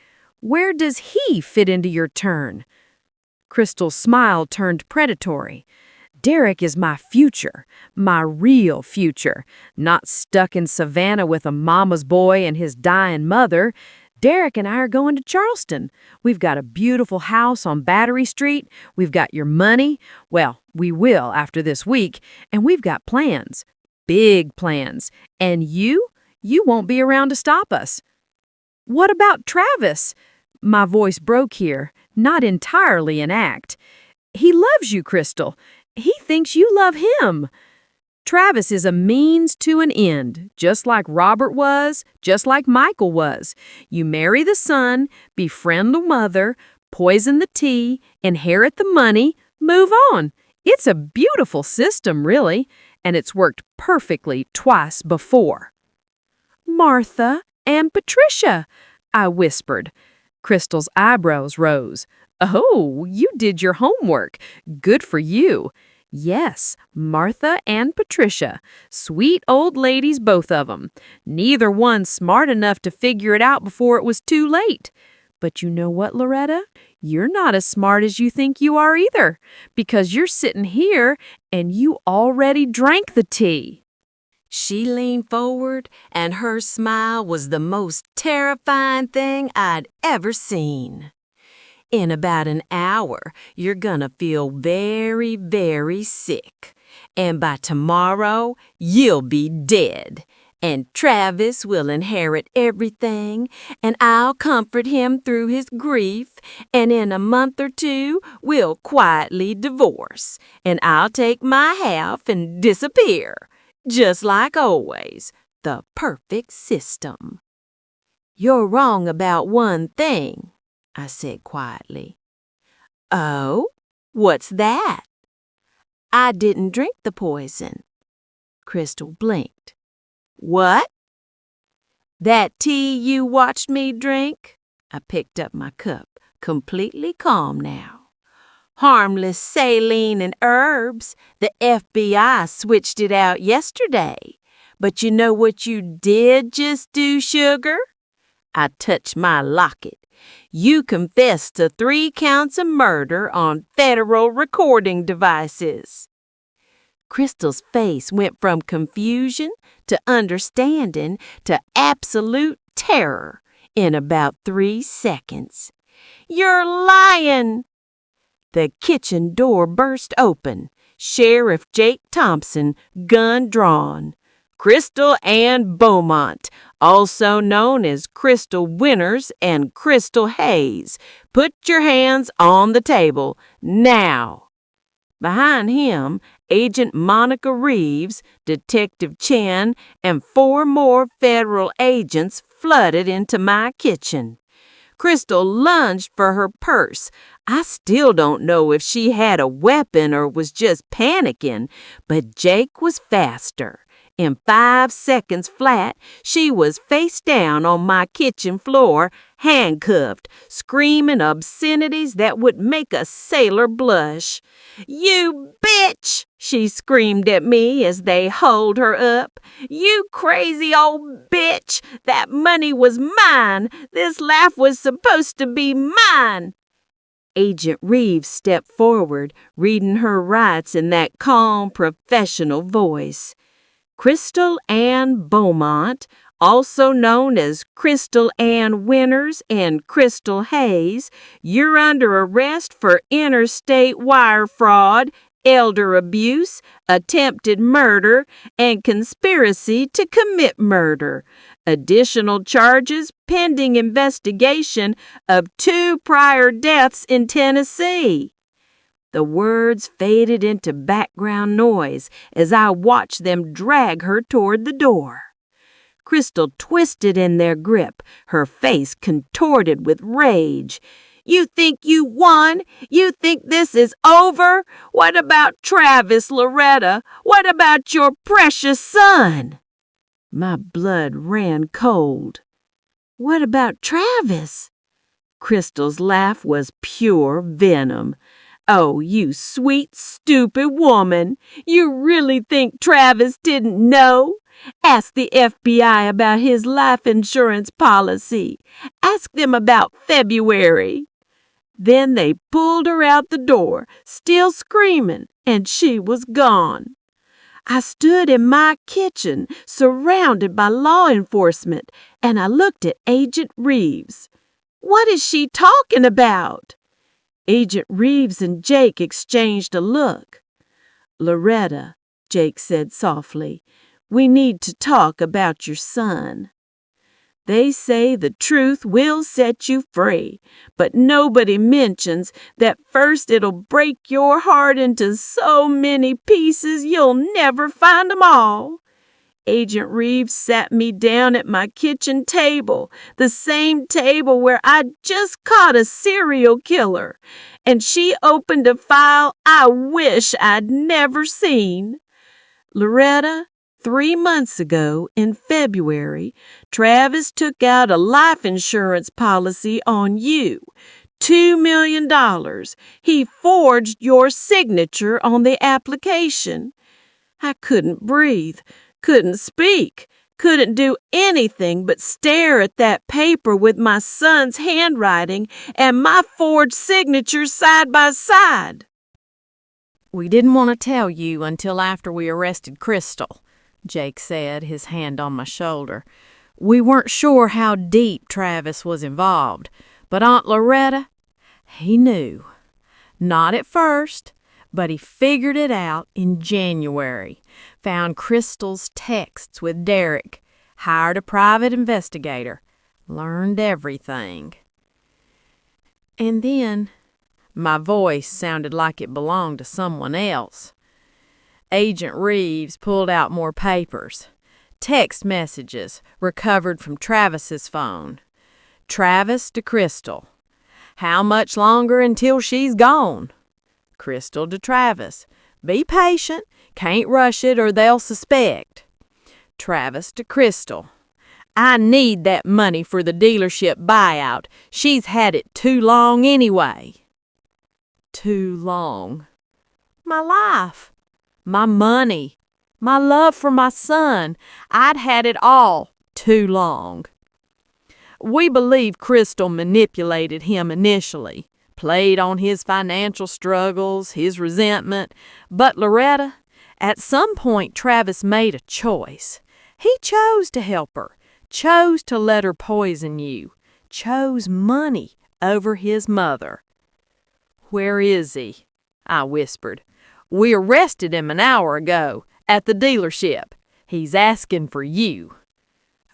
Where does he fit into your turn? Crystal's smile turned predatory. Derek is my future, my real future, not stuck in Savannah with a mama's boy and his dying mother. Derek and I are going to Charleston. We've got a beautiful house on Battery Street. We've got your money. Well, we will after this week. And we've got plans. Big plans. And you won't be around to stop us. What about Travis? My voice broke here, not entirely an act. He loves you, Crystal. He thinks you love him. Travis is a means to an end, just like Robert was, just like Michael was. You marry the son, befriend the mother, poison the tea, inherit the money, move on. It's a beautiful system, really, and it's worked perfectly twice before. Martha and Patricia, I whispered. Crystal's eyebrows rose. Oh, you did your homework. Good for you. Yes, Martha and Patricia. Sweet old ladies, both of them. Neither one smart enough to figure it out before it was too late. But you know what, Loretta? You're not as smart as you think you are either, because you're sitting here and you already drank the tea. She leaned forward, and her smile was the most terrifying thing I'd ever seen. In about an hour, you're gonna feel very, very sick. And by tomorrow, you'll be dead. And Travis will inherit everything, and I'll comfort him through his grief, and in a month or two, we'll quietly divorce, and I'll take my half and disappear. Just like always, the perfect system. You're wrong about one thing, I said quietly. Oh, what's that? I didn't drink the poison. Crystal blinked. What? That tea you watched me drink? I picked up my cup, completely calm now. Harmless saline and herbs. The FBI switched it out yesterday. But you know what you did just do, sugar? I touched my locket. You confessed to 3 counts of murder on federal recording devices. Crystal's face went from confusion to understanding to absolute terror in about 3 seconds. You're lying! The kitchen door burst open. Sheriff Jake Thompson, gun drawn. Crystal Ann Beaumont, also known as Crystal Winters and Crystal Hayes, put your hands on the table, now. Behind him, Agent Monica Reeves, Detective Chen, and 4 more federal agents flooded into my kitchen. Crystal lunged for her purse. I still don't know if she had a weapon or was just panicking, but Jake was faster. In 5 seconds flat, she was face down on my kitchen floor, handcuffed, screaming obscenities that would make a sailor blush. "You bitch!" she screamed at me as they hauled her up. "You crazy old bitch! That money was mine! This life was supposed to be mine!" Agent Reeves stepped forward, reading her rights in that calm, professional voice. Crystal Ann Beaumont, also known as Crystal Ann Winters and Crystal Hayes, you're under arrest for interstate wire fraud, elder abuse, attempted murder, and conspiracy to commit murder. Additional charges pending investigation of 2 prior deaths in Tennessee. The words faded into background noise as I watched them drag her toward the door. Crystal twisted in their grip, her face contorted with rage. "You think you won? You think this is over? What about Travis, Loretta? What about your precious son?" My blood ran cold. "What about Travis?" Crystal's laugh was pure venom. "Oh, you sweet, stupid woman. You really think Travis didn't know? Ask the FBI about his life insurance policy. Ask them about February." Then they pulled her out the door, still screaming, and she was gone. I stood in my kitchen, surrounded by law enforcement, and I looked at Agent Reeves. "What is she talking about?" Agent Reeves and Jake exchanged a look. "Loretta," Jake said softly, "we need to talk about your son. They say the truth will set you free, but nobody mentions that first it'll break your heart into so many pieces you'll never find 'em all." Agent Reeves sat me down at my kitchen table, the same table where I'd just caught a serial killer, and she opened a file I wish I'd never seen. "Loretta, 3 months ago, in February, Travis took out a life insurance policy on you. $2 million. He forged your signature on the application." I couldn't breathe, couldn't speak, couldn't do anything but stare at that paper with my son's handwriting and my forged signature side by side. "We didn't want to tell you until after we arrested Crystal," Jake said, his hand on my shoulder. "We weren't sure how deep Travis was involved, but Aunt Loretta, he knew. Not at first, but he figured it out in January, found Crystal's texts with Derek, hired a private investigator, learned everything. And then," my voice sounded like it belonged to someone else, Agent Reeves pulled out more papers. Text messages recovered from Travis's phone. Travis to Crystal. "How much longer until she's gone?" Crystal to Travis. "Be patient. Can't rush it or they'll suspect." Travis to Crystal. "I need that money for the dealership buyout. She's had it too long anyway." Too long. My life. My money. My love for my son. I'd had it all too long. We believe Crystal manipulated him initially, played on his financial struggles, his resentment. But Loretta, at some point Travis made a choice. He chose to help her, chose to let her poison you, chose money over his mother. "Where is he?" I whispered. "We arrested him an hour ago at the dealership. He's asking for you."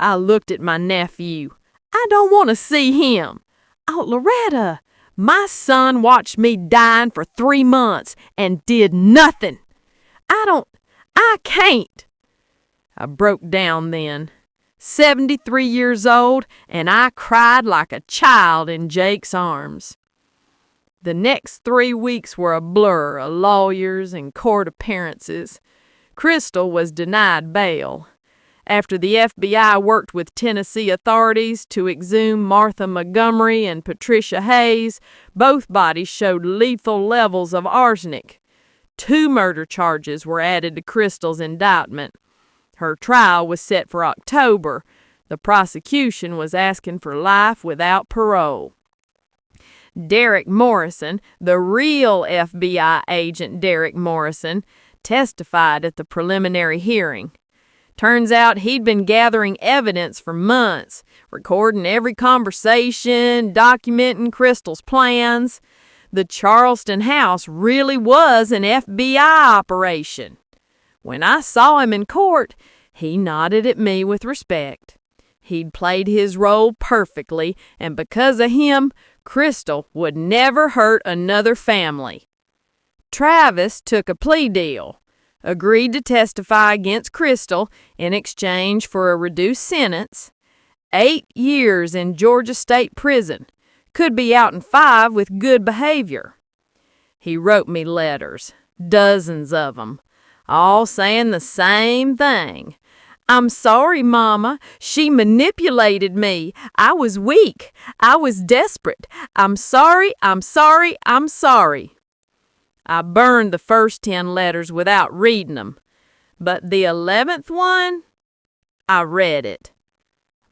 I looked at my nephew. "I don't want to see him." "Oh, Loretta, my son watched me dying for 3 months and did nothing. I can't." I broke down then. 73 years old, and I cried like a child in Jake's arms. The next 3 weeks were a blur of lawyers and court appearances. Crystal was denied bail. After the FBI worked with Tennessee authorities to exhume Martha Montgomery and Patricia Hayes, both bodies showed lethal levels of arsenic. 2 murder charges were added to Crystal's indictment. Her trial was set for October. The prosecution was asking for life without parole. Derek Morrison, the real FBI agent Derek Morrison, testified at the preliminary hearing. Turns out he'd been gathering evidence for months, recording every conversation, documenting Crystal's plans. The Charleston house really was an FBI operation. When I saw him in court, he nodded at me with respect. He'd played his role perfectly, and because of him, Crystal would never hurt another family. Travis took a plea deal, agreed to testify against Crystal in exchange for a reduced sentence, 8 years in Georgia State Prison, could be out in 5 with good behavior. He wrote me letters, dozens of them, all saying the same thing. "I'm sorry, Mama. She manipulated me. I was weak. I was desperate. I'm sorry, I'm sorry, I'm sorry." I burned the first 10 letters without reading them, but the 11th one, I read it.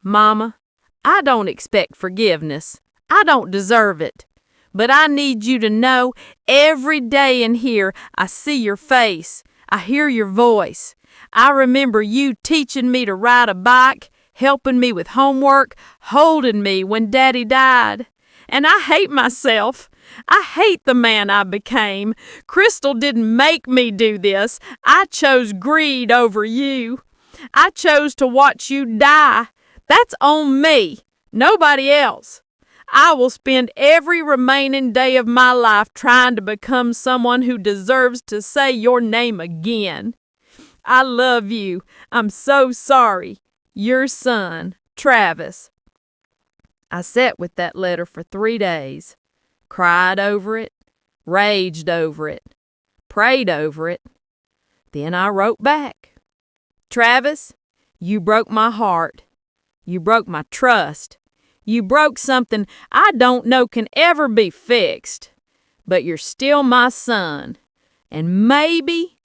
"Mama, I don't expect forgiveness. I don't deserve it. But I need you to know every day in here I see your face. I hear your voice. I remember you teaching me to ride a bike, helping me with homework, holding me when Daddy died. And I hate myself. I hate the man I became. Crystal didn't make me do this. I chose greed over you. I chose to watch you die. That's on me, nobody else. I will spend every remaining day of my life trying to become someone who deserves to say your name again. I love you. I'm so sorry. Your son, Travis." I sat with that letter for 3 days, cried over it, raged over it, prayed over it. Then I wrote back. "Travis, you broke my heart. You broke my trust. You broke something I don't know can ever be fixed. But you're still my son. And maybe,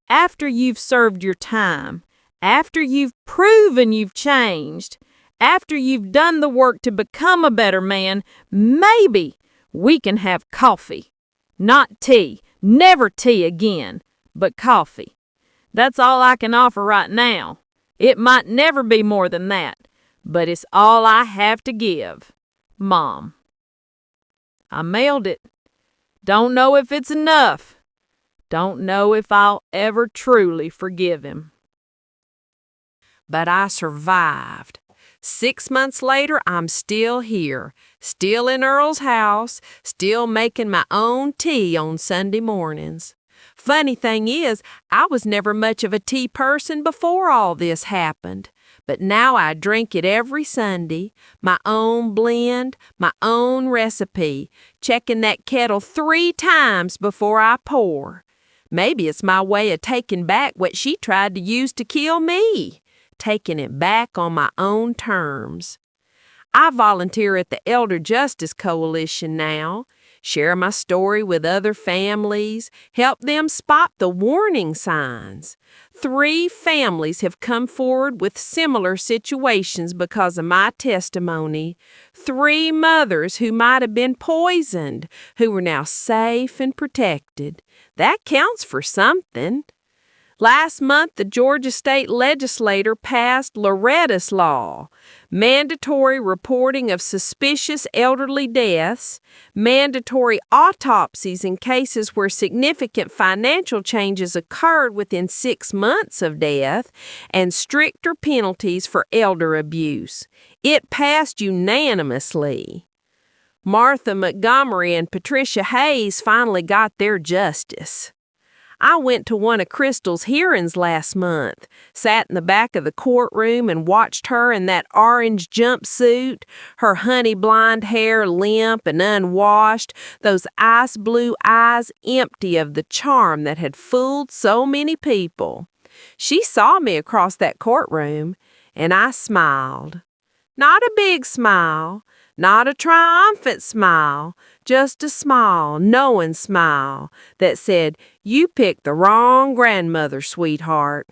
after you've served your time, after you've proven you've changed, after you've done the work to become a better man, maybe we can have coffee. Not tea, never tea again, but coffee. That's all I can offer right now. It might never be more than that, but it's all I have to give. Mom." I mailed it. Don't know if it's enough. Don't know if I'll ever truly forgive him. But I survived. 6 months later, I'm still here, still in Earl's house, still making my own tea on Sunday mornings. Funny thing is, I was never much of a tea person before all this happened. But now I drink it every Sunday, my own blend, my own recipe, checking that kettle 3 times before I pour. Maybe it's my way of taking back what she tried to use to kill me, taking it back on my own terms. I volunteer at the Elder Justice Coalition now. share my story with other families, help them spot the warning signs. 3 families have come forward with similar situations because of my testimony. 3 mothers who might have been poisoned, who are now safe and protected. That counts for something. Last month, the Georgia state legislature passed Loretta's Law, mandatory reporting of suspicious elderly deaths, mandatory autopsies in cases where significant financial changes occurred within 6 months of death, and stricter penalties for elder abuse. It passed unanimously. Martha Montgomery and Patricia Hayes finally got their justice. I went to one of Crystal's hearings last month, sat in the back of the courtroom and watched her in that orange jumpsuit, her honey blonde hair limp and unwashed, those ice blue eyes empty of the charm that had fooled so many people. She saw me across that courtroom, and I smiled. Not a big smile, not a triumphant smile, just a small, knowing smile that said, "You picked the wrong grandmother, sweetheart."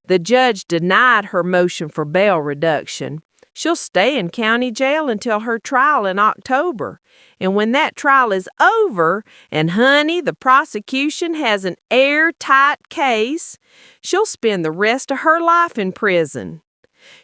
The judge denied her motion for bail reduction. She'll stay in county jail until her trial in October. And when that trial is over, and honey, the prosecution has an airtight case, she'll spend the rest of her life in prison.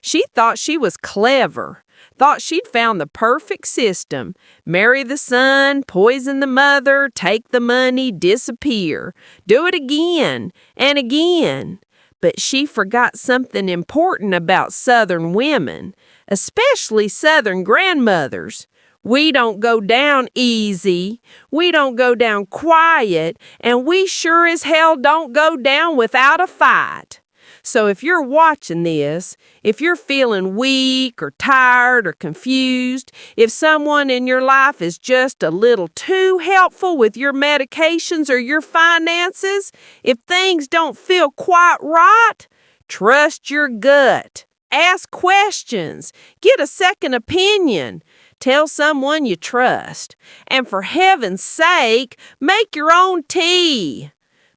She thought she was clever, thought she'd found the perfect system. Marry the son, poison the mother, take the money, disappear. Do it again and again. But she forgot something important about Southern women, especially Southern grandmothers. We don't go down easy, we don't go down quiet, and we sure as hell don't go down without a fight. So if you're watching this, if you're feeling weak or tired or confused, if someone in your life is just a little too helpful with your medications or your finances, if things don't feel quite right, trust your gut. Ask questions. Get a second opinion. Tell someone you trust. And for heaven's sake, make your own tea.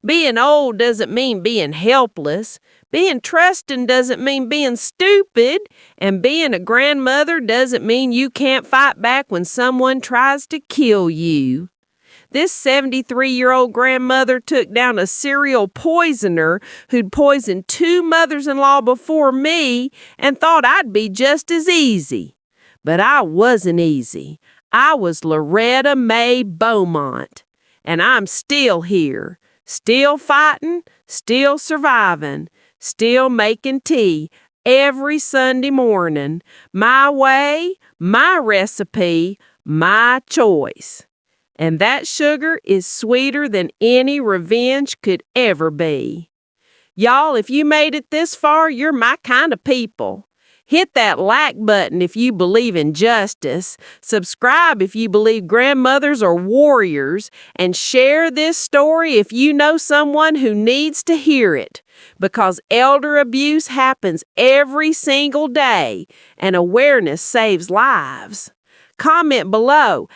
Being old doesn't mean being helpless. Being trusting doesn't mean being stupid, and being a grandmother doesn't mean you can't fight back when someone tries to kill you. This 73-year-old grandmother took down a serial poisoner who'd poisoned 2 mothers-in-law before me and thought I'd be just as easy. But I wasn't easy. I was Loretta Mae Beaumont, and I'm still here, still fighting, still surviving. Still making tea every Sunday morning. My way, my recipe, my choice. And that sugar is sweeter than any revenge could ever be. Y'all, if you made it this far, you're my kind of people. Hit that like button if you believe in justice, subscribe if you believe grandmothers are warriors, and share this story if you know someone who needs to hear it. Because elder abuse happens every single day, and awareness saves lives. Comment below,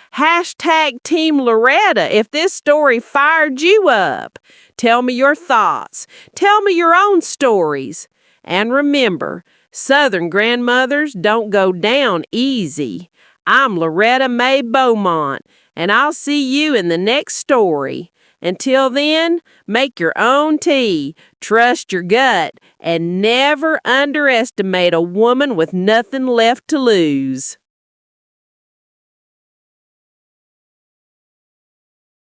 #Team Loretta if this story fired you up. Tell me your thoughts. Tell me your own stories. And remember, Southern grandmothers don't go down easy. I'm Loretta Mae Beaumont, and I'll see you in the next story. Until then, make your own tea, trust your gut, and never underestimate a woman with nothing left to lose.